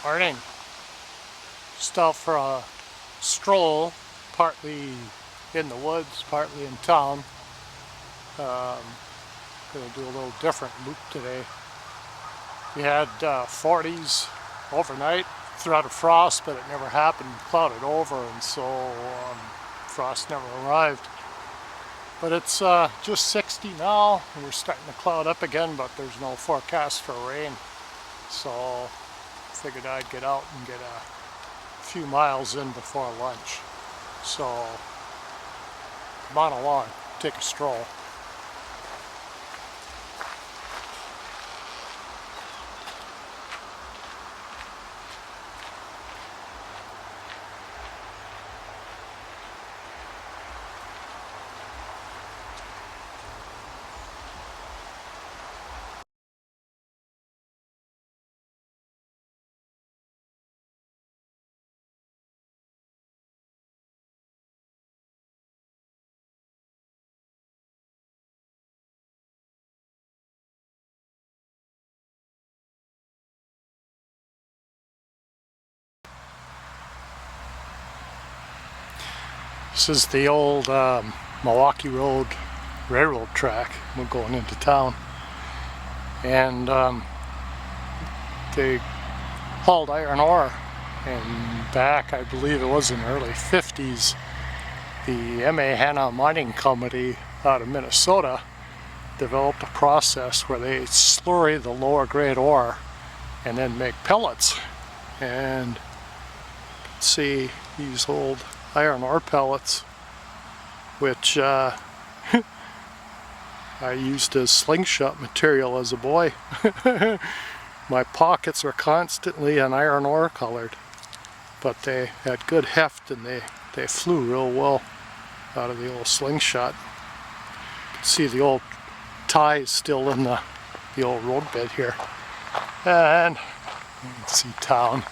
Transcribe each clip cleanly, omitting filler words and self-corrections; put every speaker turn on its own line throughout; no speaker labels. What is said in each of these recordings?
Morning. Just out for a stroll, partly in the woods, partly in town. Gonna do a little different loop today. We had 40s overnight, throughout a frost, but it never happened. Clouded over, and so frost never arrived. But it's just 60 now, and we're starting to cloud up again, but there's no forecast for rain. So figured I'd get out and get a few miles in before lunch. So come on along, take a stroll. This is the old Milwaukee Road railroad track. We're going into town, and they hauled iron ore, and back, I believe it was in the early 50s, the M.A. Hanna Mining Company out of Minnesota developed a process where they slurry the lower grade ore and then make pellets. And you can see these old iron ore pellets, which I used as slingshot material as a boy. My pockets were constantly an iron ore colored, but they had good heft, and they flew real well out of the old slingshot. You can see the old ties still in the old road bed here. And you can see town.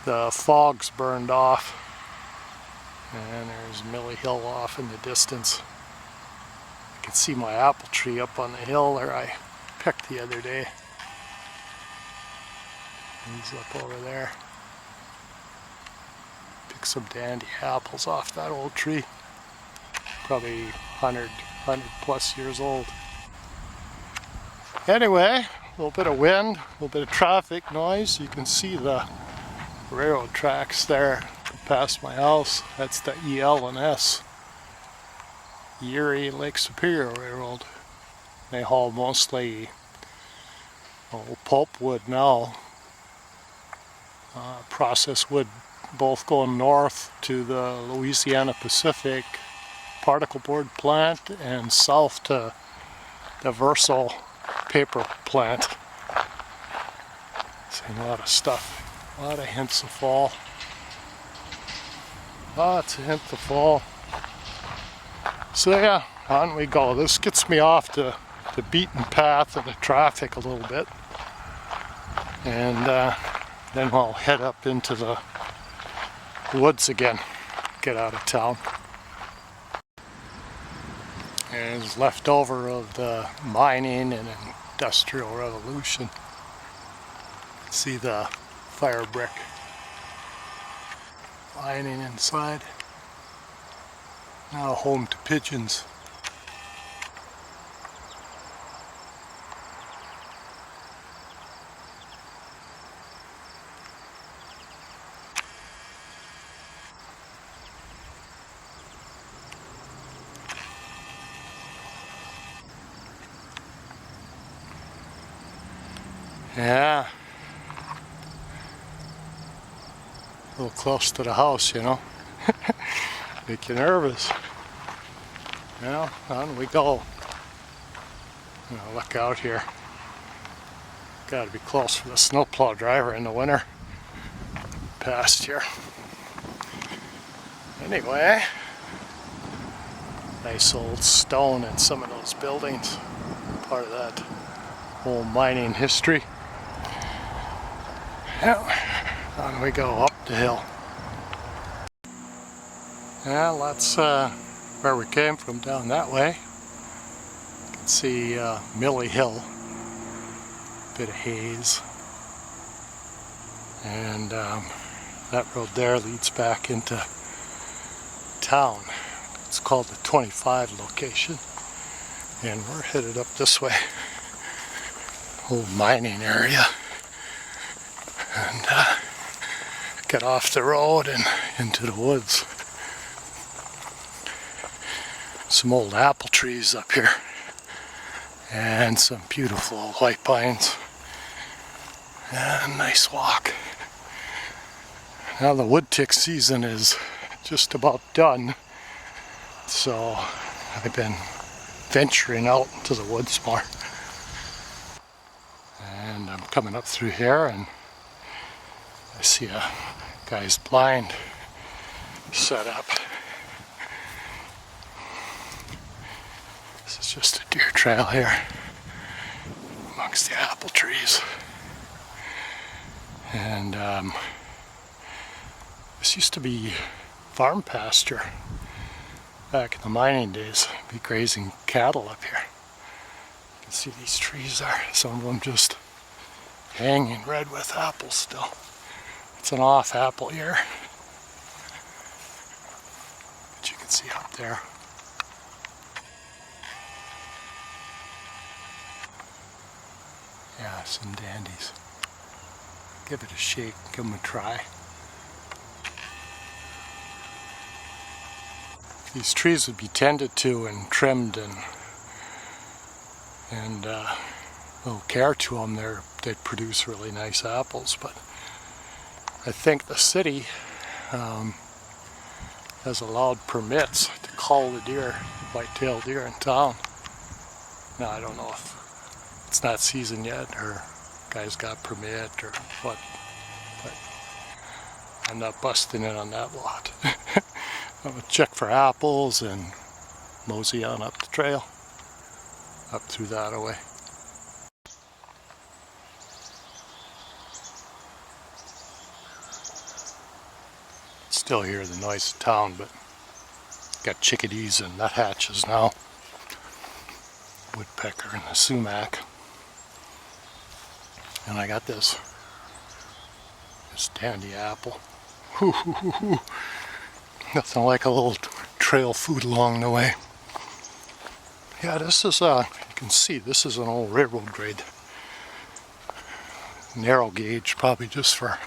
The fog's burned off. And there's Millie Hill off in the distance. You can see my apple tree up on the hill there I picked the other day. He's up over there. Picked some dandy apples off that old tree. Probably 100 plus years old. Anyway, a little bit of wind, a little bit of traffic noise. You can see the railroad tracks there past my house. That's the EL&S, Erie Lake Superior Railroad. They haul mostly pulpwood now, processed wood, both going north to the Louisiana Pacific particle board plant and south to the Verso paper plant. Seeing a lot of stuff, a lot of hints of fall. Lots of hints of fall. So yeah, on we go. This gets me off the beaten path of the traffic a little bit, and then I'll head up into the woods again, get out of town. There's leftover of the mining and industrial revolution. See the fire brick lining inside. Now home to pigeons. Yeah. A little close to the house, you know. Make you nervous. Well, on we go. Now look out here. Gotta be close for the snowplow driver in the winter. Past here. Anyway, nice old stone in some of those buildings. Part of that old mining history. Well, on we go up the hill. Well, that's where we came from, down that way. You can see Millie Hill, bit of haze. And that road there leads back into town. It's called the 25 location. And we're headed up this way. Old mining area. And get off the road and into the woods. Some old apple trees up here. And some beautiful white pines. And a nice walk. Now the wood tick season is just about done. So I've been venturing out into the woods more. And I'm coming up through here and I see a guy's blind set up. This is just a deer trail here amongst the apple trees. And this used to be farm pasture back in the mining days. Be grazing cattle up here. You can see these trees there. Some of them just hanging red with apples still. It's an off apple year. But you can see up there. Yeah, some dandies. Give it a shake, give them a try. These trees would be tended to and trimmed and little care to them. They'd produce really nice apples, but I think the city has allowed permits to cull the deer, white-tailed deer in town. Now I don't know if it's not season yet or guys got permit or what, but I'm not busting in on that lot. I'm gonna check for apples and mosey on up the trail, up through that away. Still hear the noise of town, but got chickadees and nuthatches now. Woodpecker and the sumac. And I got this dandy apple. Nothing like a little trail food along the way. Yeah, this is, you can see, this is an old railroad grade. Narrow gauge, probably just for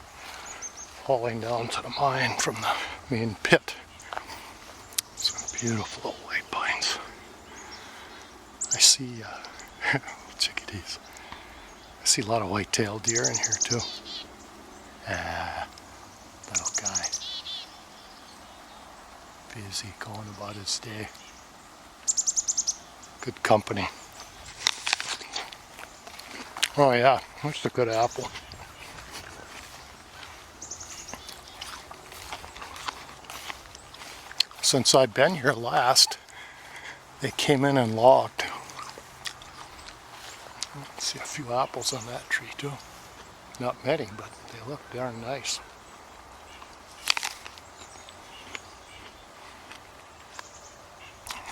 hauling down to the mine from the main pit. Some beautiful white pines. I see chickadees. I see a lot of white-tailed deer in here too. Little guy. Busy going about his day. Good company. Oh yeah, that's a good apple. Since I've been here last, they came in and logged. See a few apples on that tree too. Not many, but they look darn nice.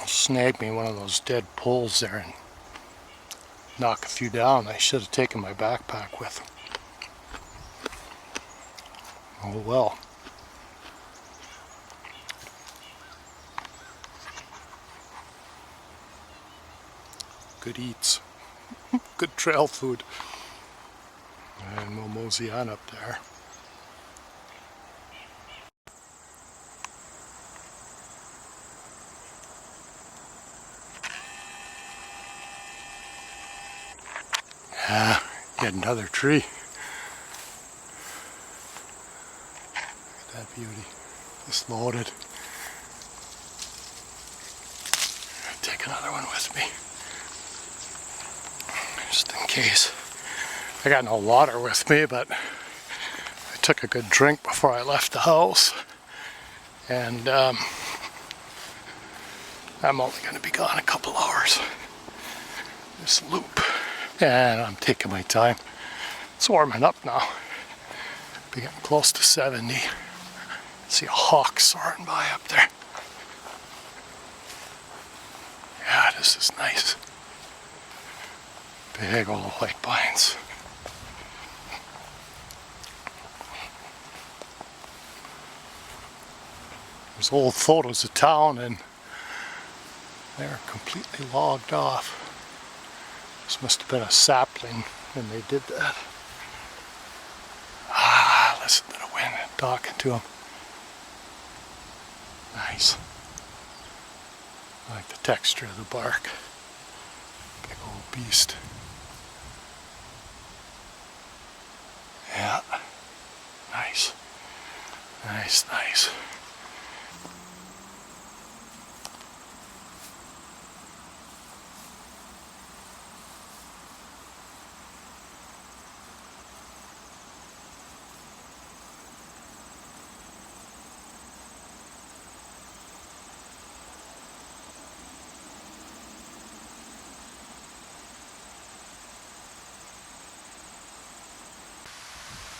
I'll snag me one of those dead poles there and knock a few down. I should have taken my backpack with. Oh well. Good eats. Good trail food. And we'll mosey on up there. Yeah, get another tree. Look at that beauty. Just loaded. Take another one with me. Just in case. I got no water with me, but I took a good drink before I left the house. And I'm only going to be gone a couple hours. This loop. And I'm taking my time. It's warming up now. Be getting close to 70. See a hawk soaring by up there. Yeah, this is nice. Big old white pines. There's old photos of town and they're completely logged off. This must have been a sapling when they did that. Ah, listen to the wind talking to him. Nice. I like the texture of the bark. Big old beast. Yeah. Nice. Nice, nice.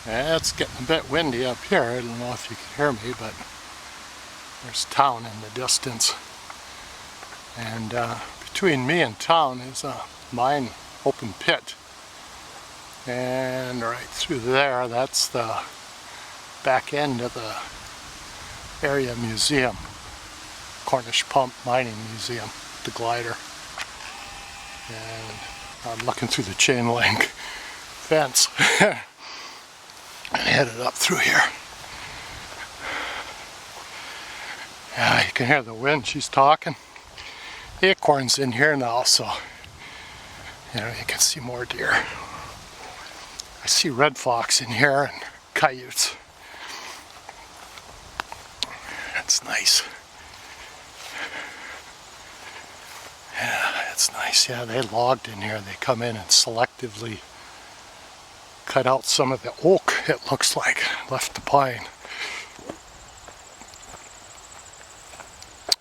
Yeah, it's getting a bit windy up here. I don't know if you can hear me, but there's town in the distance. And between me and town is a mine open pit. And right through there, that's the back end of the area museum. Cornish Pump Mining Museum, the glider. And I'm looking through the chain link fence. And headed up through here. Yeah, you can hear the wind. She's talking. The acorn's in here now, so you can see more deer. I see red fox in here and coyotes. That's nice. Yeah, it's nice. Yeah, they logged in here. They come in and selectively cut out some of the oak, it looks like, left the pine.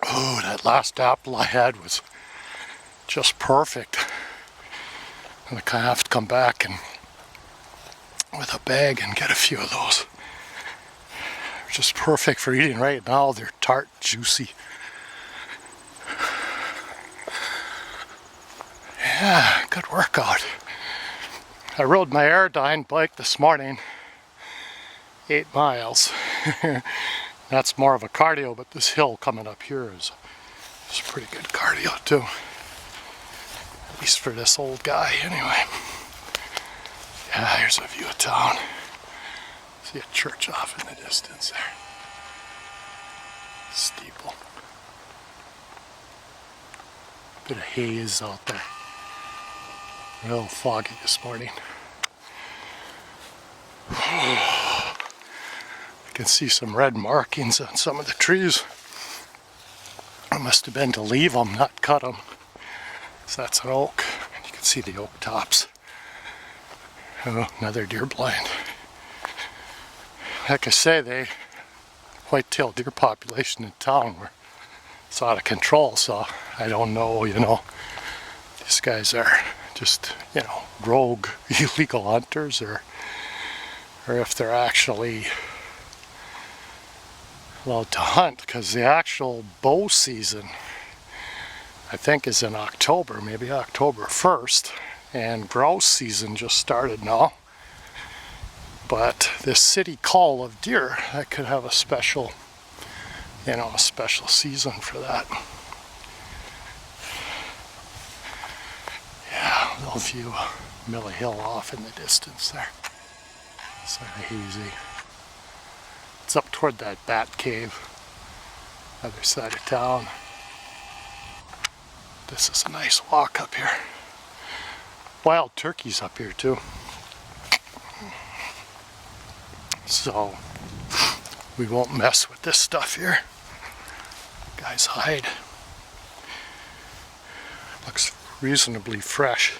Oh, that last apple I had was just perfect. And I have to come back and with a bag and get a few of those. They're just perfect for eating right now. They're tart, juicy. Yeah, good workout. I rode my Airdyne bike this morning, 8 miles. That's more of a cardio, but this hill coming up here is pretty good cardio too. At least for this old guy, anyway. Yeah, here's a view of town. See a church off in the distance there. Steeple. Bit of haze out there. Real foggy this morning. I can see some red markings on some of the trees. I must have been to leave them, not cut them. So that's an oak. You can see the oak tops. Oh, another deer blind. Like I say, the white-tailed deer population in town were it's out of control. So I don't know, these guys are just, rogue illegal hunters or if they're actually allowed to hunt, because the actual bow season I think is in October, maybe October 1st, and grouse season just started now. But this city call of deer, that could have a special, a special season for that. Yeah, little view of Millie Hill off in the distance there. Sort of hazy. It's up toward that bat cave, other side of town. This is a nice walk up here. Wild turkeys up here too. So we won't mess with this stuff here. Guys hide. Looks reasonably fresh.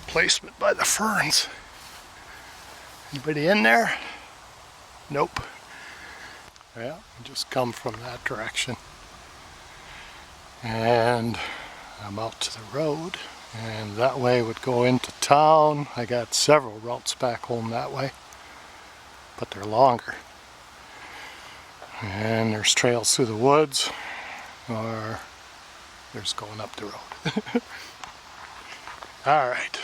Placement by the ferns. Anybody in there? Nope. Yeah, just come from that direction. And I'm out to the road, and that way would go into town. I got several routes back home that way, but they're longer. And there's trails through the woods, or there's going up the road. All right,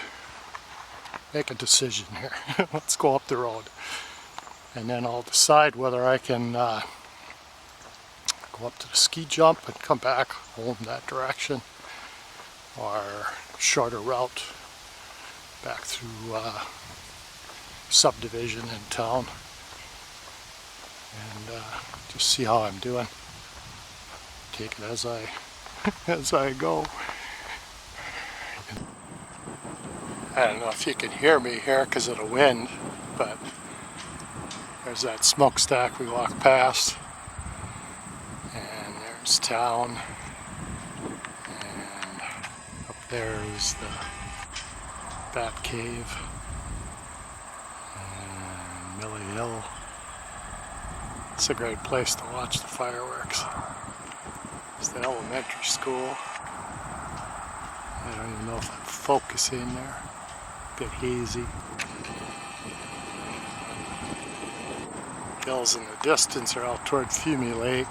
make a decision here. Let's go up the road, and then I'll decide whether I can go up to the ski jump and come back home that direction, or shorter route back through subdivision in town, and just see how I'm doing. Take it as I as I go. I don't know if you can hear me here because of the wind, but there's that smokestack we walked past, and there's town, and up there is the Bat Cave, and Millie Hill. It's a great place to watch the fireworks. It's the elementary school. I don't even know if I'm focusing there. A bit hazy. Hills in the distance are out toward Fumey Lake,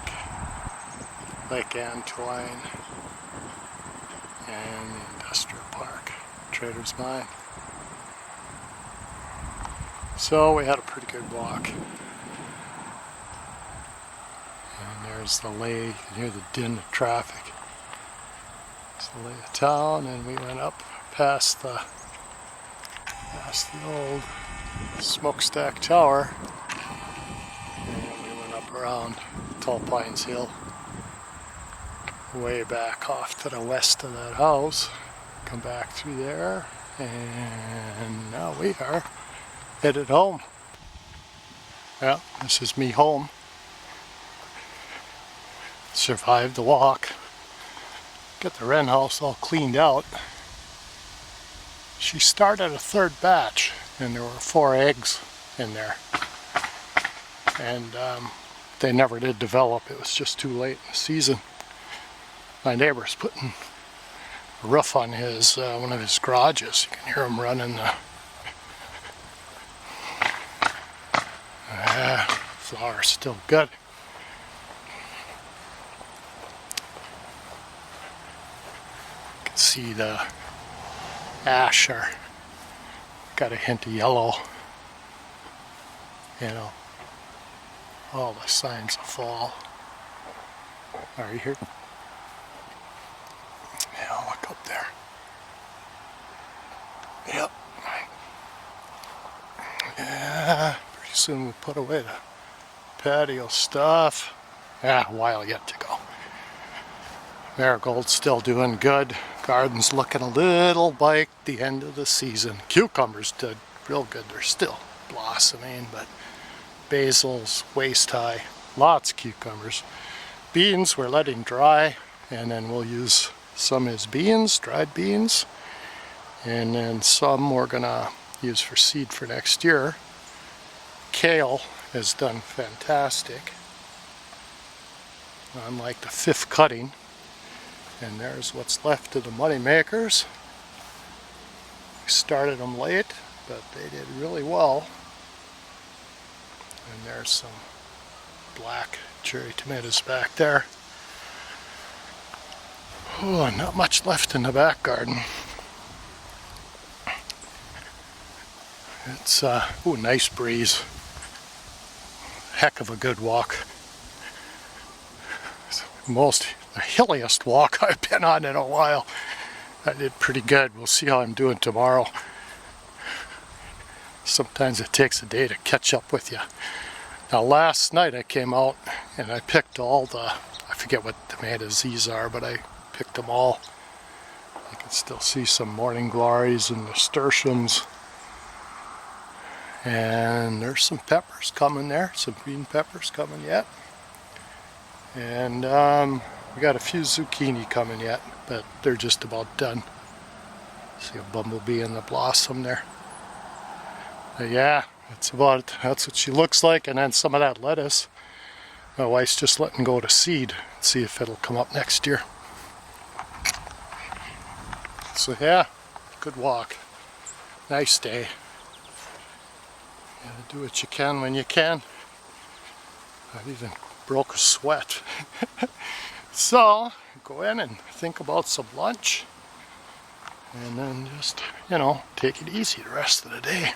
Lake Antoine, and the industrial park, Trader's Mine. So we had a pretty good walk. And there's the lake, you can hear the din of traffic. It's the lake of town, and we went up past the old smokestack tower, and we went up around Tall Pines Hill, way back off to the west of that house, come back through there, and now we are headed home. Yeah, this is me home. Survived the walk. Get the wren house all cleaned out. She started a third batch, and there were 4 eggs in there, and they never did develop. It was just too late in the season. My neighbor's putting a roof on his one of his garages. You can hear him running the flower's still good. You can see the ash are got a hint of yellow, you know, all the signs of fall. Are you here? Yeah, look up there. Yep. Yeah, pretty soon we'll put away the patio stuff. Yeah, a while yet to go. Marigold's still doing good. Garden's looking a little like the end of the season. Cucumbers did real good. They're still blossoming, but basil's waist high. Lots of cucumbers. Beans we're letting dry, and then we'll use some as beans, dried beans, and then some we're gonna use for seed for next year. Kale has done fantastic. I'm like the 5th cutting. And there's what's left of the money makers. We started them late, but they did really well. And there's some black cherry tomatoes back there. Oh, not much left in the back garden. It's nice breeze. Heck of a good walk. The hilliest walk I've been on in a while. I did pretty good. We'll see how I'm doing tomorrow. Sometimes it takes a day to catch up with you. Now last night I came out and I picked all the, I forget what tomatoes these are, but I picked them all. You can still see some morning glories and nasturtiums. And there's some peppers coming there, some green peppers coming yet. And we got a few zucchini coming yet, but they're just about done. See a bumblebee in the blossom there. But yeah, that's what she looks like. And then some of that lettuce, my wife's just letting go to seed. See if it'll come up next year. So yeah, good walk. Nice day. You gotta do what you can when you can. I've even broke a sweat. So, go in and think about some lunch, and then just, take it easy the rest of the day.